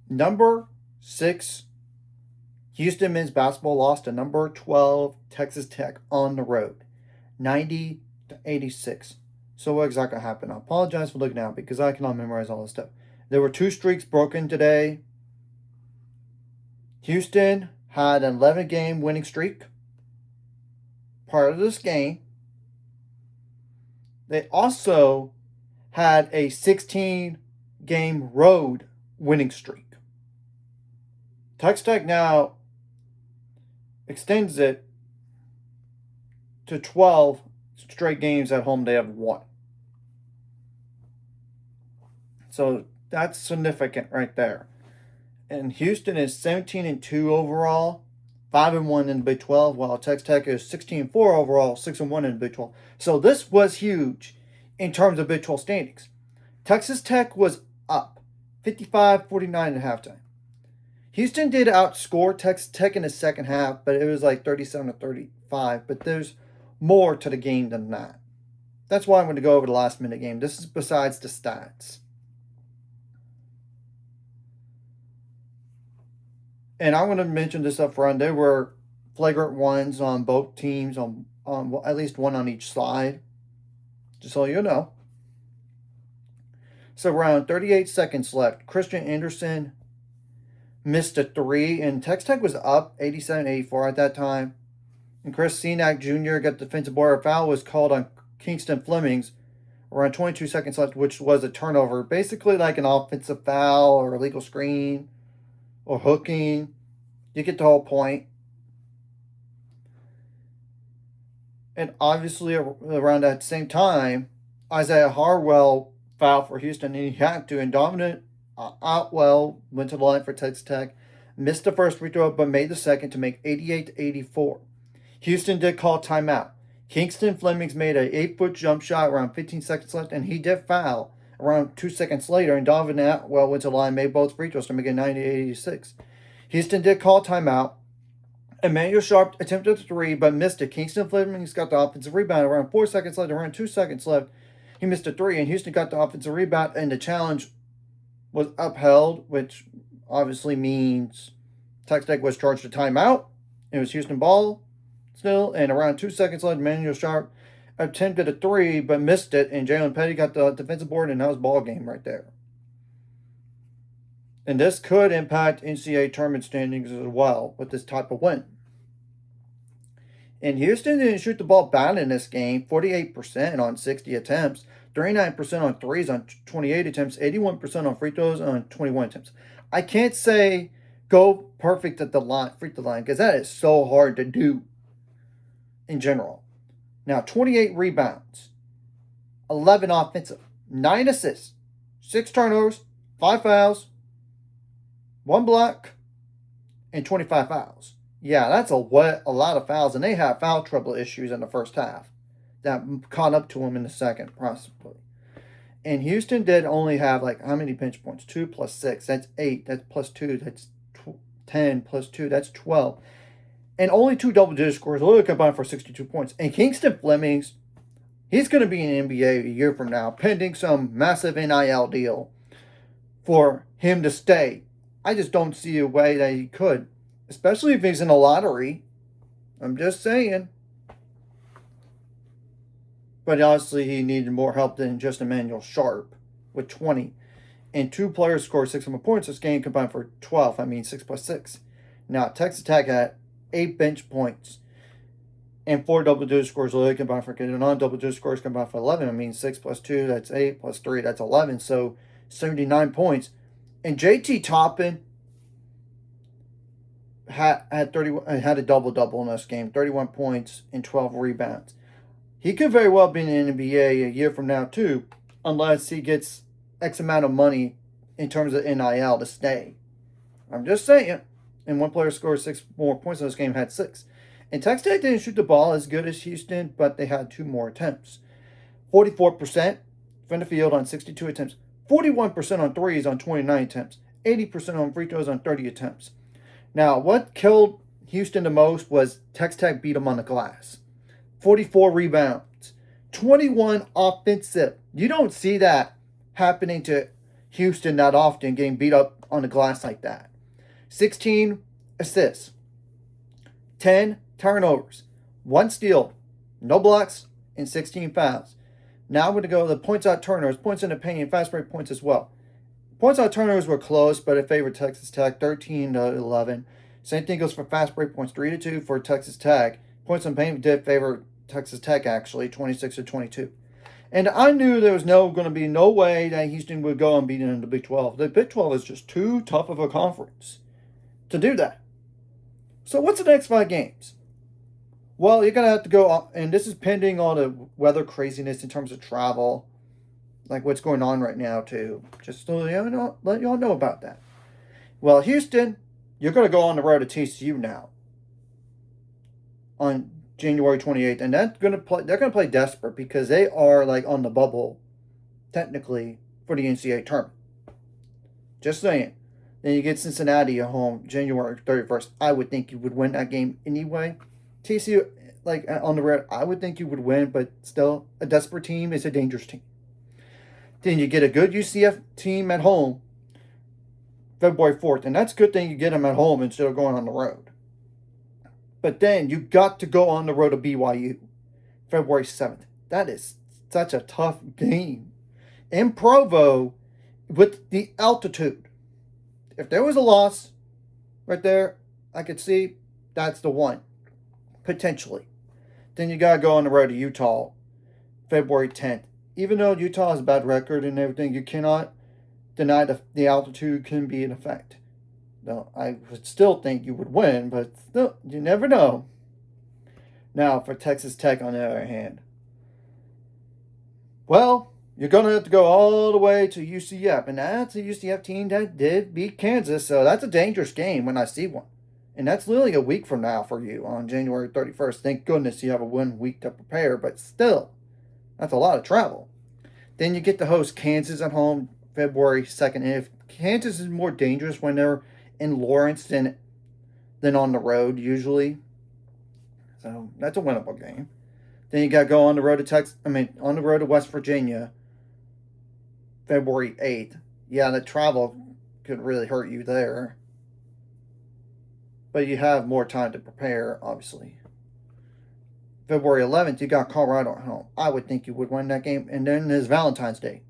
Number 6, Houston men's basketball lost to number 12 Texas Tech on the road, 90-86. So what exactly happened? I apologize for looking out because I cannot memorize all this stuff. There were 2 streaks broken today. Houston had an 11-game winning streak. Part of this game, they also had a 16-game road winning streak. Texas Tech now extends it to 12 straight games at home they have won. So that's significant right there. And Houston is 17-2 overall, 5-1 in the Big 12, while Texas Tech is 16-4 overall, 6-1 in the Big 12. So this was huge in terms of Big 12 standings. Texas Tech was up 55-49 at halftime. Houston did outscore Texas Tech in the second half, but it was like 37-35. But there's more to the game than that. That's why I'm going to go over the last minute game. This is besides the stats. And I'm going to mention this up front. There were flagrant ones on both teams, on at least one on each side. Just so you know. So around 38 seconds left, Christian Anderson missed a 3, and Texas Tech was up 87-84 at that time. And Chris Senac Jr. got defensive board. A foul was called on Kingston Flemings around 22 seconds left, which was a turnover. Basically like an offensive foul or illegal screen or hooking. You get the whole point. And obviously around that same time, Isaiah Harwell fouled for Houston, and he had to. And Dominic Outwell went to the line for Texas Tech, missed the first free throw, but made the second to make 88-84. Houston did call timeout. Kingston Flemings made an 8-foot jump shot around 15 seconds left, and he did foul around 2 seconds later, and Donovan Atwell went to the line, made both free throws to make it 90-86. Houston did call timeout. Emmanuel Sharp attempted a 3, but missed it. Kingston Flemings got the offensive rebound around 4 seconds left, around 2 seconds left. He missed a 3, and Houston got the offensive rebound, and the challenge was upheld, which obviously means Texas Tech was charged a timeout. It was Houston ball still, and around 2 seconds left, Emmanuel Sharp attempted a 3, but missed it, and Jalen Petty got the defensive board, and that was ball game right there. And this could impact NCAA tournament standings as well with this type of win. And Houston didn't shoot the ball bad in this game, 48% on 60 attempts, 39% on threes on 28 attempts, 81% on free throws on 21 attempts. I can't say go perfect at the line, free throw line, because that is so hard to do in general. Now, 28 rebounds, 11 offensive, 9 assists, 6 turnovers, 5 fouls, 1 block, and 25 fouls. Yeah, that's a lot of fouls, and they had foul trouble issues in the first half that caught up to them in the second, possibly. And Houston did only have, like, how many bench points? 2 plus 6, that's 8. That's plus 2, that's 10 plus 2, that's 12. And only 2 double-digit scores, only combined for 62 points. And Kingston Flemings, he's going to be in the NBA a year from now, pending some massive NIL deal for him to stay. I just don't see a way that he could, especially if he's in a lottery. I'm just saying. But honestly, he needed more help than just Emmanuel Sharp with 20. And 2 players scored 6 more points this game, combined for 12. I mean, 6 plus 6. Now, Texas Tech had 8 bench points and 4 double-digit scores. So they combined for non-double-digit scores combined for 11. I mean, 6 plus 2, that's 8, plus 3, that's 11. So 79 points. And JT Toppin had a double-double in this game, 31 points and 12 rebounds. He could very well be in the NBA a year from now, too, unless he gets X amount of money in terms of NIL to stay. I'm just saying. And one player scored 6 more points in this game, had 6. And Texas Tech didn't shoot the ball as good as Houston, but they had 2 more attempts. 44% from the field on 62 attempts. 41% on threes on 29 attempts. 80% on free throws on 30 attempts. Now, what killed Houston the most was Texas Tech beat them on the glass. 44 rebounds. 21 offensive. You don't see that happening to Houston that often, getting beat up on the glass like that. 16 assists, 10 turnovers, 1 steal, no blocks, and 16 fouls. Now I'm going to go to the points out turnovers, points in the paint, and fast break points as well. Points out turnovers were close, but it favored Texas Tech, 13-11. Same thing goes for fast break points, 3-2 for Texas Tech. Points in paint did favor Texas Tech, actually, 26-22. And I knew there was going to be no way that Houston would go and beat them in the Big 12. The Big 12 is just too tough of a conference to do that. So what's the next 5 games? Well, you're going to have to go, and this is pending on the weather craziness in terms of travel, like what's going on right now, too. Just to let y'all know about that. Well, Houston, you're going to go on the road to TCU now on January 28th, and they're going to play desperate because they are like on the bubble, technically, for the NCAA tournament. Just saying. Then you get Cincinnati at home January 31st. I would think you would win that game anyway. TCU, like on the road, I would think you would win, but still, a desperate team is a dangerous team. Then you get a good UCF team at home February 4th, and that's a good thing you get them at home instead of going on the road. But then you got to go on the road to BYU February 7th. That is such a tough game. In Provo, with the altitude. If there was a loss right there, I could see that's the one. Potentially. Then you got to go on the road to Utah February 10th. Even though Utah has a bad record and everything, you cannot deny the altitude can be an effect. No, I would still think you would win, but still, you never know. Now, for Texas Tech, on the other hand, well, you're going to have to go all the way to UCF, and that's a UCF team that did beat Kansas, so that's a dangerous game when I see one. And that's literally a week from now for you on January 31st. Thank goodness you have a 1 week to prepare, but still, that's a lot of travel. Then you get to host Kansas at home February 2nd. And if Kansas is more dangerous when they're in Lawrence than on the road usually. So that's a winnable game. Then you got to go on the road to on the road to West Virginia February 8th. Yeah, the travel could really hurt you there. But you have more time to prepare, obviously. February 11th, you got Colorado at home. I would think you would win that game. And then there's Valentine's Day.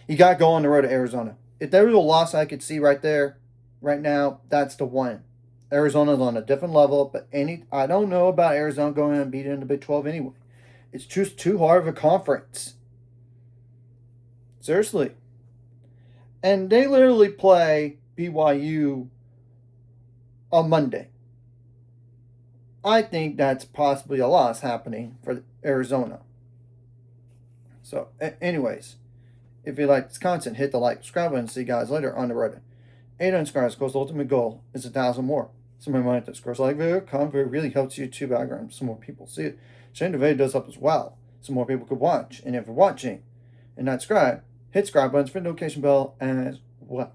You got to go on the road to Arizona. If there was a loss I could see right there, right now, that's the one. Arizona's on a different level, but I don't know about Arizona going and beating the Big 12 anyway. It's just too hard of a conference. Seriously. And they literally play BYU on Monday. I think that's possibly a loss happening for Arizona. So, anyways, if you like this content, hit the like, subscribe button, and see you guys later on the road. 800 subscribers, goes the ultimate goal is 1,000 more. Some of my money that scores like video, comment, it really helps YouTube algorithm. Some more people see it. Sharing the video does help as well. Some more people could watch. And if you're watching and not subscribe, hit subscribe buttons for the notification bell as well.